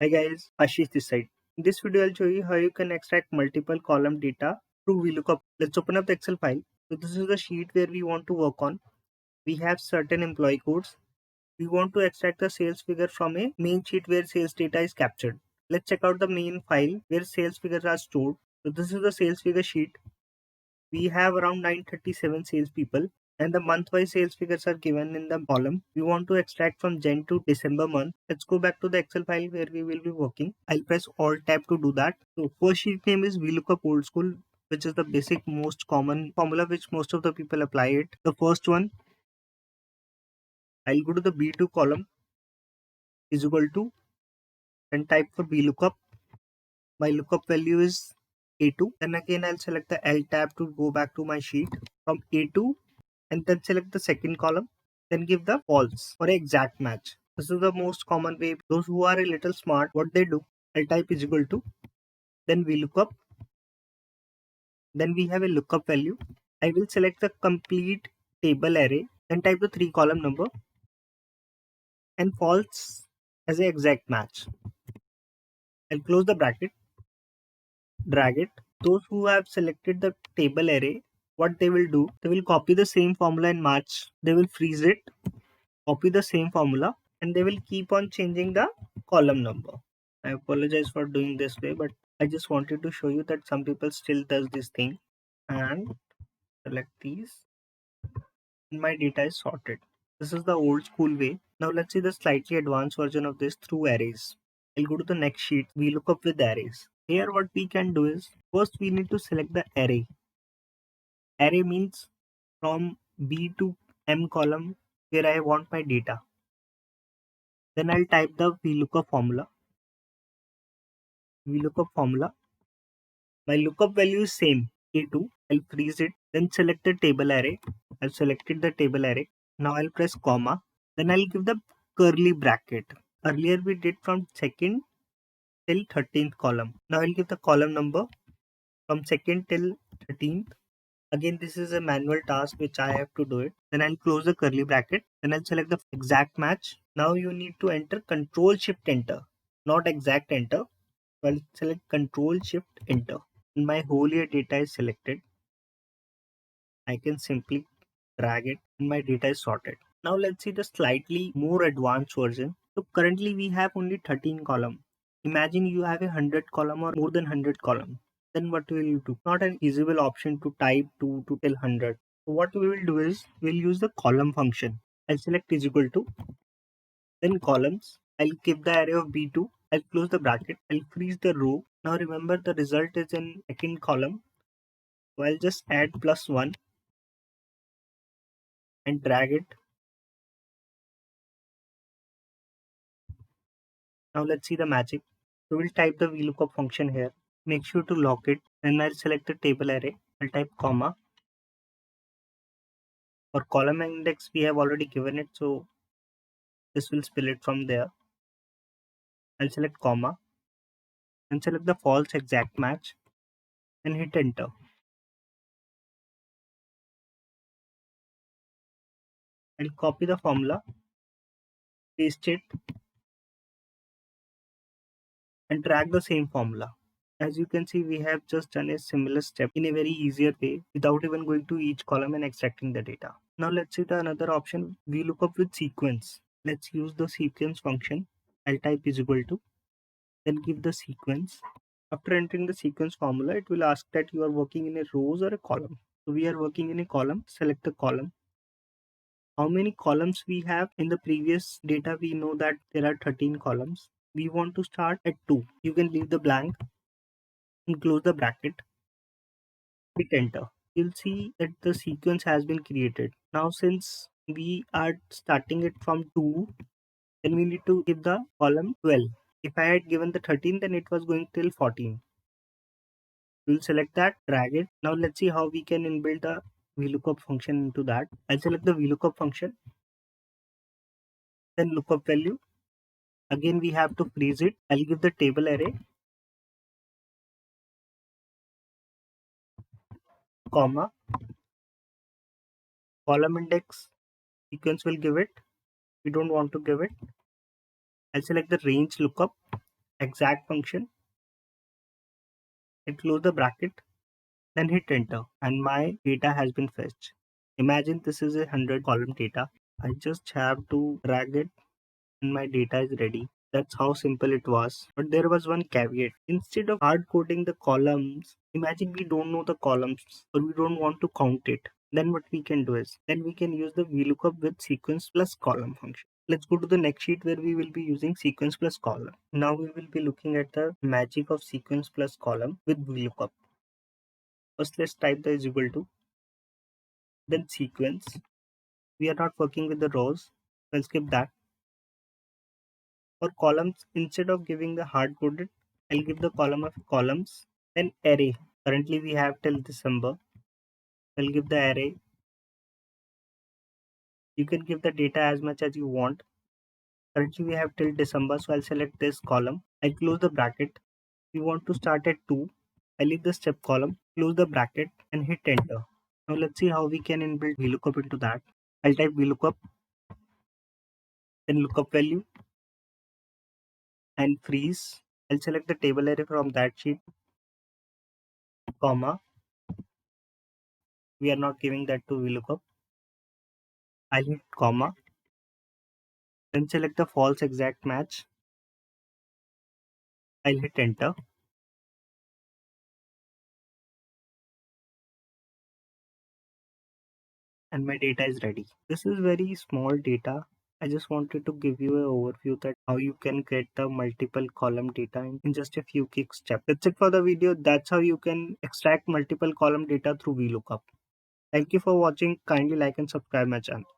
Hi guys, Ashish this side. In this video, I'll show you how you can extract multiple column data through VLOOKUP. Let's open up the Excel file. So this is the sheet where we want to work on. We have certain employee codes. We want to extract the sales figure from a main sheet where sales data is captured. Let's check out the main file where sales figures are stored. So this is the sales figure sheet. We have around 937 salespeople and the month-wise sales figures are given in the column. We want to extract from Jan to December month. Let's go back to the Excel file where we will be working. I'll press Alt Tab to do that. So first sheet name is VLOOKUP Old School, which is the basic most common formula which most of the people apply it. The first one, I'll go to the B2 column is equal to and type for VLOOKUP. My lookup value is A2. Then again I'll select the L tab to go back to my sheet from A2 and then select the second column. Then give the false for exact match. This is the most common way. Those who are a little smart, what they do, L type is equal to, then we look up, then we have a lookup value. I will select the complete table array, then type the 3 column number and false as a exact match. I'll close the bracket, drag it. Those who have selected the table array, what they will do, they will copy the same formula in match. They will freeze it, copy the same formula, and they will keep on changing the column number. I apologize for doing this way, but I just wanted to show you that some people still does this thing. And select these, and my data is sorted. This is the old school way. Now let's see the slightly advanced version of this through arrays. I'll go to the next sheet. We look up with arrays. Here what we can do is, first we need to select the array. Array means from B to M column where I want my data. Then I'll type the VLOOKUP formula. VLOOKUP formula. My lookup value is same, A2. I'll freeze it. Then select the table array. I've selected the table array. Now I'll press comma. Then I'll give the curly bracket. Earlier we did from second till 13th column. Now I'll give the column number from second till 13th. Again, this is a manual task which I have to do it. Then I'll close the curly bracket. Then I'll select the exact match. Now you need to enter Control Shift Enter, not exact enter. So I'll select Control Shift Enter. And my whole year data is selected. I can simply drag it and my data is sorted. Now let's see the slightly more advanced version. So currently we have only 13 column. Imagine you have 100 column or more than 100 column. Then what will you do? Not an easable option to type 2 to till 100. So what we will do is we'll use the column function. I'll select is equal to, then columns. I'll keep the array of B2. I'll close the bracket. I'll freeze the row. Now remember the result is in second column. So I'll just add +1 and drag it. Now let's see the magic. So we'll type the VLOOKUP function here. Make sure to lock it. Then I'll select the table array. I'll type comma. For column index, we have already given it, so this will spill it from there. I'll select comma and select the false exact match and hit enter. I'll copy the formula, paste it, and drag the same formula. As you can see, we have just done a similar step in a very easier way without even going to each column and extracting the data. Now let's see the another option. We look up with sequence. Let's use the sequence function. I'll type is equal to, then give the sequence. After entering the sequence formula, it will ask that you are working in a rows or a column. So we are working in a column. Select the column. How many columns we have in the previous data? We know that there are 13 columns. We want to start at 2. You can leave the blank and close the bracket. Hit enter. You'll see that the sequence has been created. Now since we are starting it from 2, then we need to give the column 12. If I had given the 13, then it was going till 14. We'll select that, drag it. Now let's see how we can inbuild the VLOOKUP function into that. I'll select the VLOOKUP function, then lookup value. Again, we have to freeze it. I'll give the table array, comma, column index, sequence will give it. We don't want to give it. I'll select the range lookup. exact function and close the bracket, then hit enter and my data has been fetched. Imagine this is a 100 column data. I just have to drag it and my data is ready. That's how simple it was. But there was one caveat. Instead of hard coding the columns, imagine we don't know the columns or we don't want to count it. Then what we can do is, then we can use the VLOOKUP with sequence plus column function. Let's go to the next sheet where we will be using sequence plus column. Now we will be looking at the magic of sequence plus column with VLOOKUP. First let's type the is equal to, then sequence. We are not working with the rows, so I'll skip that. For columns, instead of giving the hard coded, I'll give the column of columns, then array. Currently we have till December. I'll give the array. You can give the data as much as you want. Currently we have till December, so I'll select this column. I'll close the bracket. We want to start at 2. I'll leave the step column, close the bracket and hit enter. Now let's see how we can inbuild VLOOKUP into that. I'll type VLOOKUP, then lookup value and freeze. I'll select the table array from that sheet, comma. We are not giving that to VLOOKUP. I'll hit comma, then select the false exact match. I'll hit enter. And my data is ready. This is very small data. I just wanted to give you an overview that how you can get the multiple column data in just a few quick steps. That's it for the video. That's how you can extract multiple column data through VLOOKUP. Thank you for watching. Kindly like and subscribe my channel.